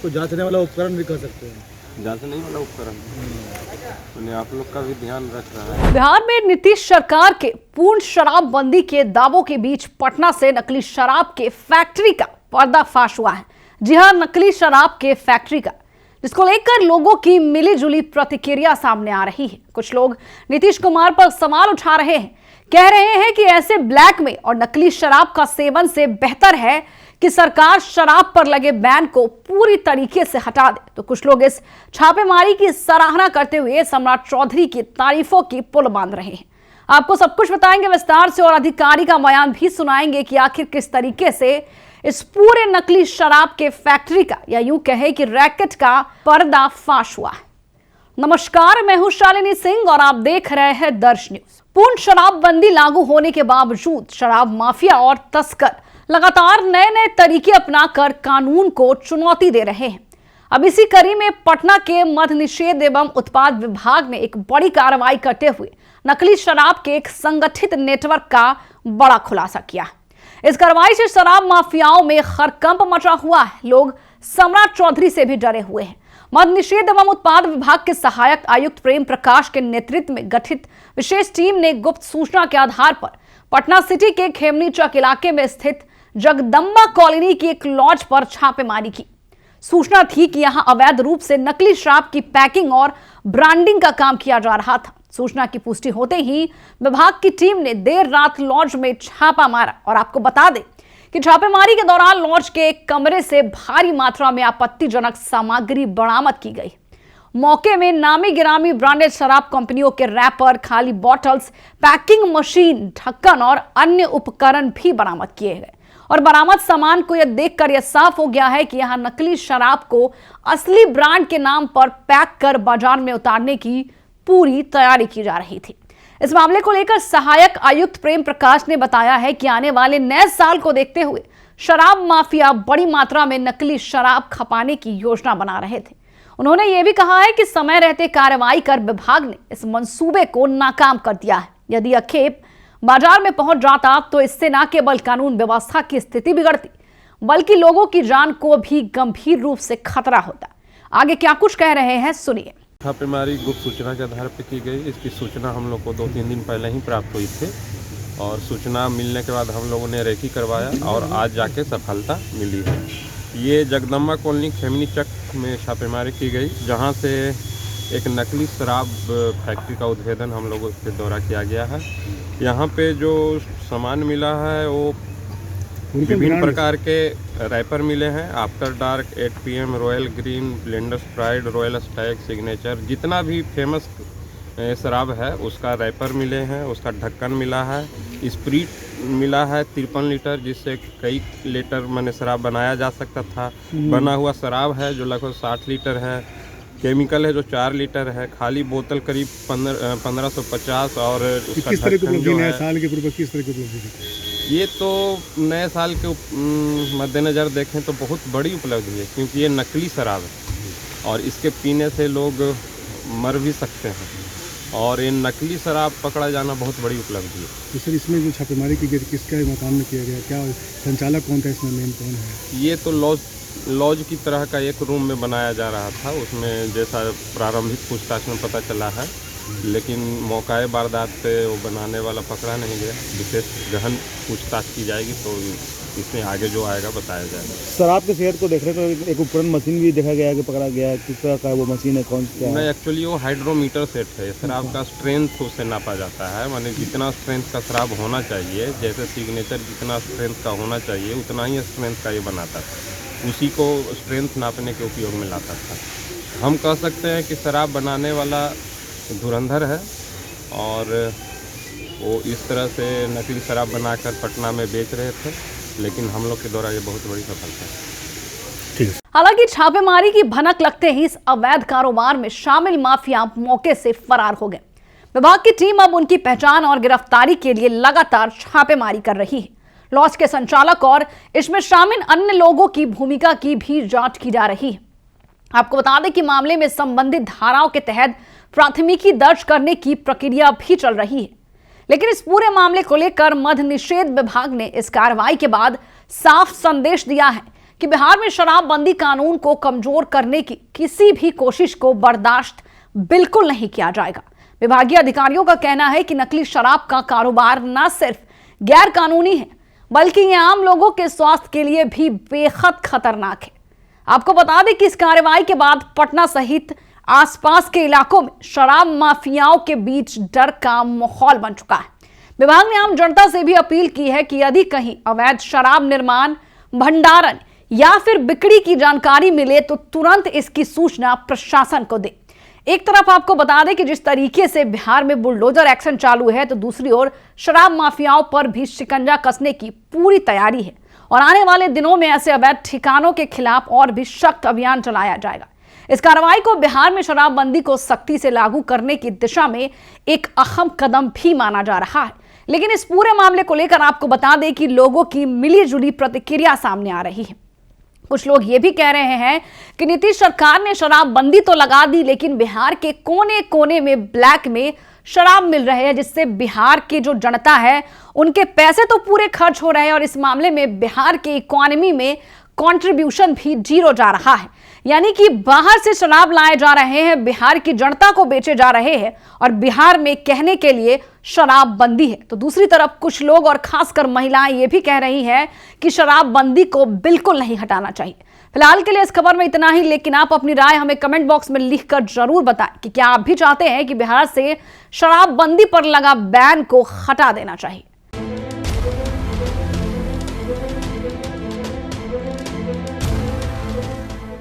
इसको जांचने वाला उपकरण भी कह सकते हैं। जांचने वाला उपकरण उन्हें आप लोग का भी ध्यान रख रहा है। बिहार में नीतीश सरकार के पूर्ण शराबबंदी के दावों के बीच पटना से नकली शराब के फैक्ट्री का पर्दाफाश हुआ है। जी हां, नकली शराब के फैक्ट्री का, जिसको लेकर लोगों की मिलीजुली प्रतिक्रिया सामने आ रही है। कुछ लोग नीतीश कुमार पर सवाल उठा रहे हैं, कह रहे हैं कि ऐसे ब्लैक में और नकली शराब का सेवन से बेहतर है कि सरकार शराब पर लगे बैन को पूरी तरीके से हटा दे। तो कुछ लोग इस छापेमारी की सराहना करते हुए सम्राट चौधरी की तारीफों की पुल बांध रहे हैं। आपको सब कुछ बताएंगे विस्तार से और अधिकारी का बयान भी सुनाएंगे कि आखिर किस तरीके से इस पूरे नकली शराब के फैक्ट्री का, या यूं कहे कि रैकेट का पर्दाफाश हुआ है। नमस्कार, मैं हूं शालिनी सिंह और आप देख रहे हैं दर्श न्यूज। पूर्ण शराबबंदी लागू होने के बावजूद शराब माफिया और तस्कर लगातार नए नए तरीके अपनाकर कानून को चुनौती दे रहे हैं। अब इसी कड़ी में पटना के मद निषेध एवं उत्पाद विभाग ने एक बड़ी कार्रवाई करते हुए नकली शराब के एक संगठित नेटवर्क का बड़ा खुलासा किया। इस कार्रवाई से शराब माफियाओं में हड़कंप मचा हुआ है। लोग सम्राट चौधरी से भी डरे हुए हैं। मद निषेध एवं उत्पाद विभाग के सहायक आयुक्त प्रेम प्रकाश के नेतृत्व में गठित विशेष टीम ने गुप्त सूचना के आधार पर पटना सिटी के खेमनी चौक इलाके में स्थित जगदम्बा कॉलोनी की एक लॉज पर छापेमारी की। सूचना थी कि यहां अवैध रूप से नकली शराब की पैकिंग और ब्रांडिंग का काम किया जा रहा था। सूचना की पुष्टि होते ही विभाग की टीम ने देर रात लॉज में छापा मारा और आपको बता दें कि छापेमारी के दौरान लॉज के एक कमरे से भारी मात्रा में आपत्तिजनक सामग्री बरामद की गई। मौके में नामी गिरामी ब्रांडेड शराब कंपनियों के रैपर, खाली बॉटल्स, पैकिंग मशीन, ढक्कन और अन्य उपकरण भी बरामद किए गए। और बरामद सामान को यह देखकर यह साफ हो गया है कि यहां नकली शराब को असली ब्रांड के नाम पर पैक कर बाजार में उतारने की पूरी तैयारी की जा रही थी। इस मामले को लेकर सहायक आयुक्त प्रेम प्रकाश ने बताया है कि आने वाले नए साल को देखते हुए शराब माफिया बड़ी मात्रा में नकली शराब खपाने की योजना बना रहे थे। उन्होंने ये भी कहा है कि समय रहते कार्रवाई कर विभाग ने इस मंसूबे को नाकाम कर दिया है। यदि अखेप बाजार में पहुंच जाता तो इससे न केवल कानून व्यवस्था की स्थिति बिगड़ती, बल्कि लोगों की जान को भी गंभीर रूप से खतरा होता। आगे क्या कुछ कह रहे हैं, सुनिए। छापेमारी गुप्त सूचना के आधार पर की गई। इसकी सूचना हम लोग को 2-3 दिन पहले ही प्राप्त हुई थी और सूचना मिलने के बाद हम लोगों ने रेकी करवाया और आज जाके सफलता मिली है। ये जगदम्बा कॉलोनी खेमनी चक में छापेमारी की गई, जहां से एक नकली शराब फैक्ट्री का उद्भेदन हम लोगों के द्वारा किया गया है। यहाँ पे जो सामान मिला है वो विभिन्न प्रकार के रैपर मिले हैं। After dark, 8 PM, royal green, blenders pride, royal Stag, signature, जितना भी फेमस शराब है उसका रैपर मिले हैं। उसका ढक्कन मिला है। स्प्रीट मिला है 53 लीटर, जिससे कई लीटर मैंने शराब बनाया जा सकता था। बना हुआ शराब है जो लगभग 60 लीटर है। केमिकल है जो 4 लीटर है। खाली बोतल करीब 1550 और उसका किस तरह ढक्कन जो है, साल के पूर्व किस तरह की उपलब्धि? ये तो नए साल के मद्देनज़र देखें तो बहुत बड़ी उपलब्धि है, क्योंकि ये नकली शराब है और इसके पीने से लोग मर भी सकते हैं और ये नकली शराब पकड़ा जाना बहुत बड़ी उपलब्धि है। तो सर, इसमें जो छापेमारी की गई किसके मकान में किया गया, क्या संचालक कौन था, इसमें मेन कौन है? ये तो लॉज की तरह का एक रूम में बनाया जा रहा था। उसमें जैसा प्रारंभिक पूछताछ में पता चला है, लेकिन मौकाए वारदात पे वो बनाने वाला पकड़ा नहीं गया। विशेष गहन पूछताछ की जाएगी तो इसमें आगे जो आएगा बताया जाएगा। शराब के सेहत को देखने को एक उपकरण मशीन भी देखा गया है कि पकड़ा गया है। किस तरह का वो मशीन है, कौन सा? नहीं, एक्चुअली वो हाइड्रोमीटर सेट है। शराब का स्ट्रेंथ उससे नापा जाता है, माने जितना स्ट्रेंथ का शराब होना चाहिए, जैसे सिग्नेचर जितना स्ट्रेंथ का होना चाहिए उतना ही स्ट्रेंथ का ये बनाता था। उसी को स्ट्रेंथ नापने के उपयोग में लाता था। हम कह सकते हैं कि शराब बनाने वाला धुरंधर है और वो इस तरह से नकली शराब बनाकर पटना में बेच रहे थे, लेकिन हम लोग के द्वारा ये बहुत बड़ी सफलता है। ठीक है। हालांकि छापेमारी की भनक लगते ही इस अवैध कारोबार में शामिल माफिया मौके से फरार हो गए। विभाग की टीम अब उनकी पहचान और गिरफ्तारी के लिए लगातार छापेमारी कर रही है। लॉज के संचालक और इसमें शामिल अन्य लोगों की भूमिका की भी जांच की जा रही है। आपको बता दें कि मामले में संबंधित धाराओं के तहत प्राथमिकी दर्ज करने की प्रक्रिया भी चल रही है। लेकिन इस पूरे मामले को लेकर मद्य निषेध विभाग ने इस कार्रवाई के बाद साफ संदेश दिया है कि बिहार में शराबबंदी कानून को कमजोर करने की किसी भी कोशिश को बर्दाश्त बिल्कुल नहीं किया जाएगा। विभागीय अधिकारियों का कहना है कि नकली शराब का कारोबार न सिर्फ गैर कानूनी है बल्कि ये आम लोगों के स्वास्थ्य के लिए भी बेहद खतरनाक है। आपको बता दें कि इस कार्रवाई के बाद पटना सहित आसपास के इलाकों में शराब माफियाओं के बीच डर का माहौल बन चुका है। विभाग ने आम जनता से भी अपील की है कि यदि कहीं अवैध शराब निर्माण, भंडारण या फिर बिक्री की जानकारी मिले तो तुरंत इसकी सूचना प्रशासन को दे। एक तरफ आपको बता दें कि जिस तरीके से बिहार में बुलडोजर एक्शन चालू है तो दूसरी ओर शराब माफियाओं पर भी शिकंजा कसने की पूरी तैयारी है और आने वाले दिनों में ऐसे अवैध ठिकानों के खिलाफ और भी सख्त अभियान चलाया जाएगा। इस कार्रवाई को बिहार में शराबबंदी को सख्ती से लागू करने की दिशा में एक अहम कदम भी माना जा रहा है। लेकिन इस पूरे मामले को लेकर आपको बता दें कि लोगों की मिलीजुली प्रतिक्रिया सामने आ रही है। कुछ लोग ये भी कह रहे हैं कि नीतीश सरकार ने शराबबंदी तो लगा दी लेकिन बिहार के कोने कोने में ब्लैक में शराब मिल रहे हैं, जिससे बिहार की जो जनता है उनके पैसे तो पूरे खर्च हो रहे हैं और इस मामले में बिहार के इकोनॉमी में कंट्रीब्यूशन भी जीरो जा रहा है। यानी कि बाहर से शराब लाए जा रहे हैं, बिहार की जनता को बेचे जा रहे हैं और बिहार में कहने के लिए शराबबंदी है। तो दूसरी तरफ कुछ लोग और खासकर महिलाएं ये भी कह रही हैं कि शराबबंदी को बिल्कुल नहीं हटाना चाहिए। फिलहाल के लिए इस खबर में इतना ही, लेकिन आप अपनी राय हमें कमेंट बॉक्स में लिखकर जरूर बताएं कि क्या आप भी चाहते हैं कि बिहार से शराबबंदी पर लगा बैन को हटा देना चाहिए।